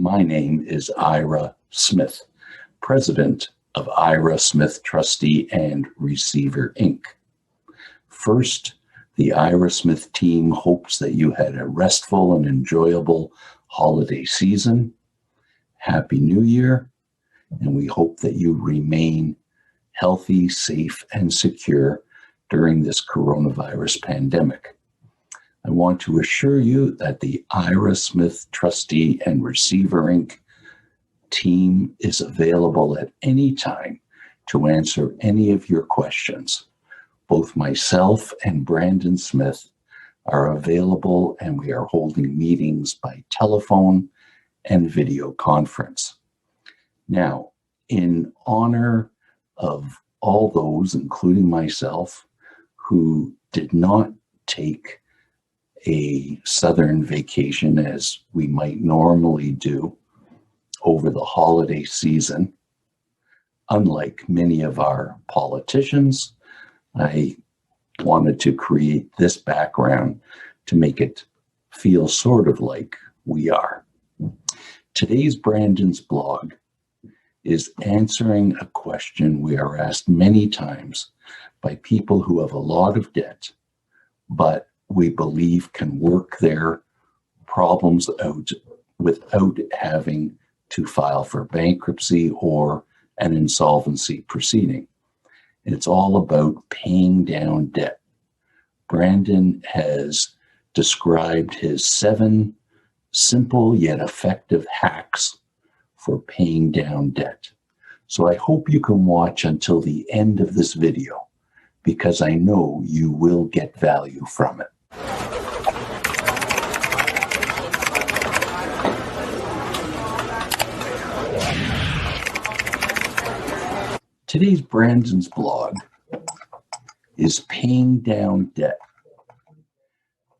My name is Ira Smith, President of Ira Smith Trustee and Receiver, Inc. First, the Ira Smith team hopes that you had a restful and enjoyable holiday season. Happy New Year, and we hope that you remain healthy, safe, and secure during this coronavirus pandemic. I want to assure you that the Ira Smith Trustee and Receiver, Inc. team is available at any time to answer any of your questions. Both myself and Brandon Smith are available, and we are holding meetings by telephone and video conference. Now, in honor of all those, including myself, who did not take a southern vacation as we might normally do over the holiday season, unlike many of our politicians, I wanted to create this background to make it feel sort of like we are. Today's Brandon's blog is answering a question we are asked many times by people who have a lot of debt, but we believe can work their problems out without having to file for bankruptcy or an insolvency proceeding. It's all about paying down debt. Brandon has described his 7 simple yet effective hacks for paying down debt. So I hope you can watch until the end of this video, because I know you will get value from it. Today's Brandon's blog is paying down debt.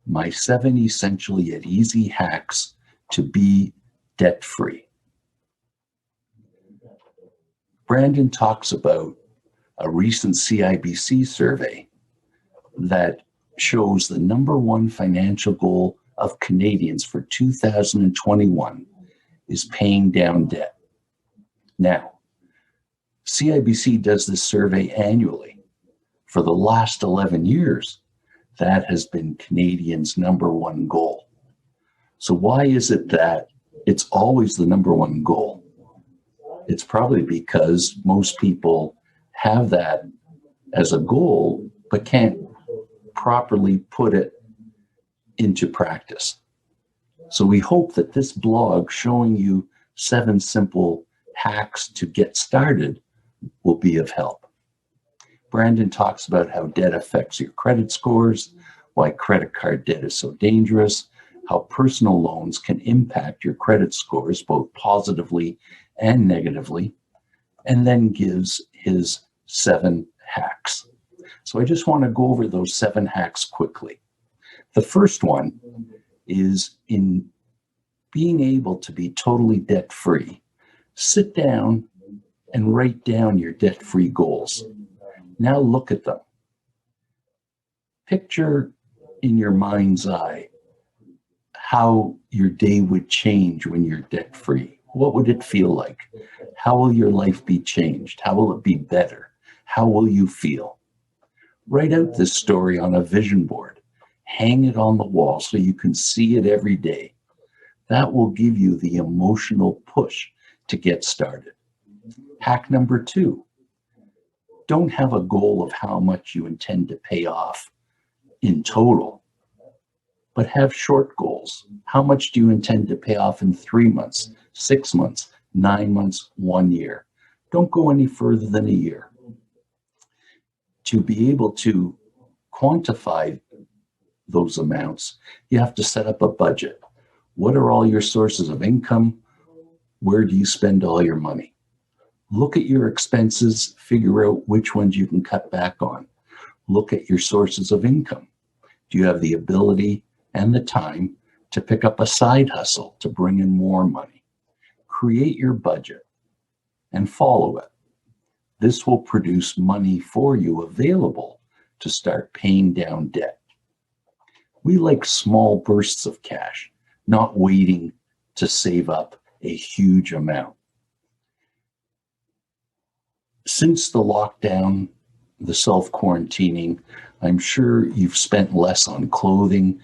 My 7 essential yet easy hacks to be debt-free. Brandon talks about a recent CIBC survey that shows the #1 financial goal of Canadians for 2021 is paying down debt. Now, CIBC does this survey annually. For the last 11 years, that has been Canadians' #1 goal. So why is it that it's always the #1 goal? It's probably because most people have that as a goal, but can't properly put it into practice. So we hope that this blog showing you 7 simple hacks to get started will be of help. Brandon talks about how debt affects your credit scores, why credit card debt is so dangerous, how personal loans can impact your credit scores both positively and negatively, and then gives his 7 hacks. So I just want to go over those 7 hacks quickly. The first one is in being able to be totally debt-free. Sit down and write down your debt-free goals. Now look at them. Picture in your mind's eye how your day would change when you're debt-free. What would it feel like? How will your life be changed? How will it be better? How will you feel? Write out this story on a vision board. Hang it on the wall so you can see it every day. That will give you the emotional push to get started. Hack number 2, don't have a goal of how much you intend to pay off in total, but have short goals. How much do you intend to pay off in 3 months, 6 months, 9 months, 1 year? Don't go any further than a year. To be able to quantify those amounts, you have to set up a budget. What are all your sources of income? Where do you spend all your money? Look at your expenses, figure out which ones you can cut back on. Look at your sources of income. Do you have the ability and the time to pick up a side hustle to bring in more money? Create your budget and follow it. This will produce money for you available to start paying down debt. We like small bursts of cash, not waiting to save up a huge amount. Since the lockdown, the self-quarantining, I'm sure you've spent less on clothing,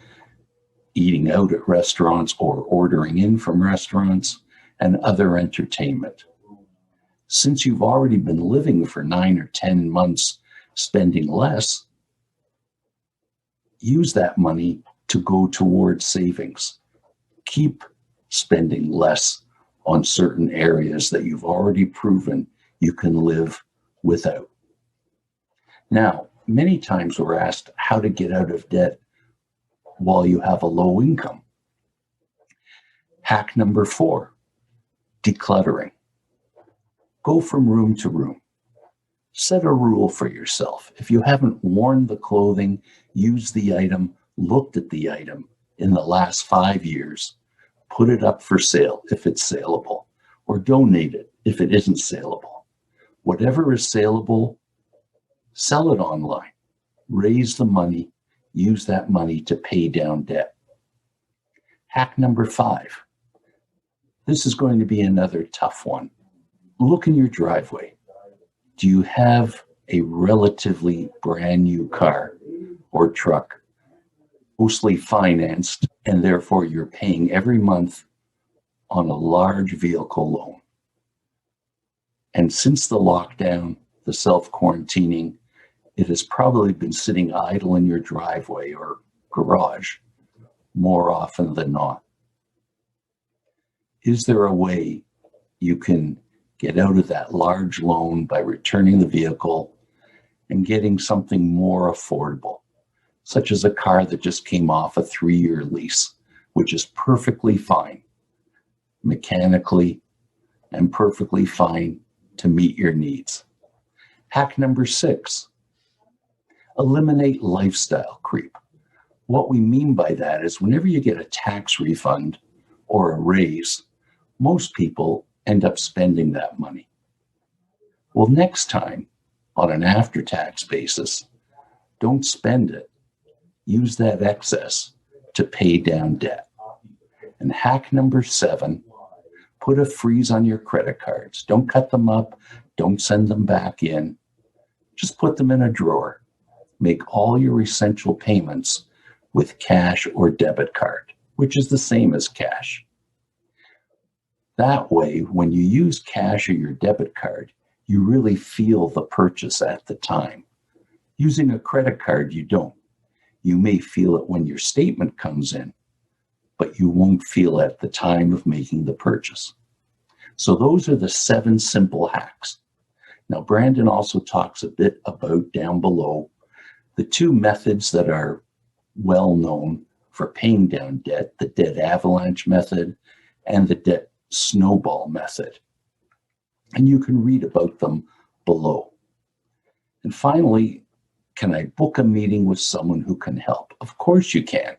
eating out at restaurants or ordering in from restaurants, and other entertainment. Since you've already been living for 9 or 10 months spending less, use that money to go towards savings. Keep spending less on certain areas that you've already proven you can live without. Now, many times we're asked how to get out of debt while you have a low income. Hack number 4, decluttering. Go from room to room. Set a rule for yourself. If you haven't worn the clothing, used the item, looked at the item in the last 5 years, put it up for sale if it's saleable, or donate it if it isn't saleable. Whatever is saleable, sell it online. Raise the money, use that money to pay down debt. Hack number 5. This is going to be another tough one. Look in your driveway. Do you have a relatively brand new car or truck, mostly financed, and therefore you're paying every month on a large vehicle loan? And since the lockdown, the self-quarantining, it has probably been sitting idle in your driveway or garage more often than not. Is there a way you can get out of that large loan by returning the vehicle and getting something more affordable, such as a car that just came off a 3-year lease, which is perfectly fine mechanically and perfectly fine to meet your needs? Hack number 6, eliminate lifestyle creep. What we mean by that is whenever you get a tax refund or a raise, most people end up spending that money. Well, next time, on an after-tax basis, don't spend it. Use that excess to pay down debt. And hack number 7, put a freeze on your credit cards. Don't cut them up. Don't send them back in. Just put them in a drawer. Make all your essential payments with cash or debit card, which is the same as cash. That way, when you use cash or your debit card, you really feel the purchase at the time. Using a credit card, you don't. You may feel it when your statement comes in, but you won't feel it at the time of making the purchase. So those are the 7 simple hacks. Now, Brandon also talks a bit about down below the 2 methods that are well known for paying down debt, the debt avalanche method and the debt snowball method. And you can read about them below. And finally, can I book a meeting with someone who can help? Of course you can.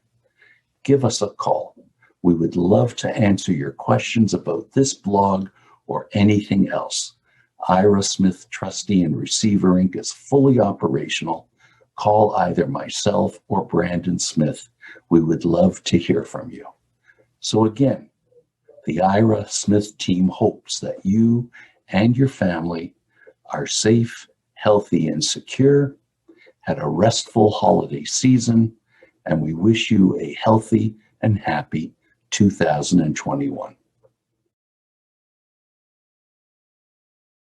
Give us a call. We would love to answer your questions about this blog or anything else. Ira Smith Trustee and Receiver Inc. is fully operational. Call either myself or Brandon Smith. We would love to hear from you. So again, the Ira Smith team hopes that you and your family are safe, healthy, and secure, had a restful holiday season, and we wish you a healthy and happy 2021.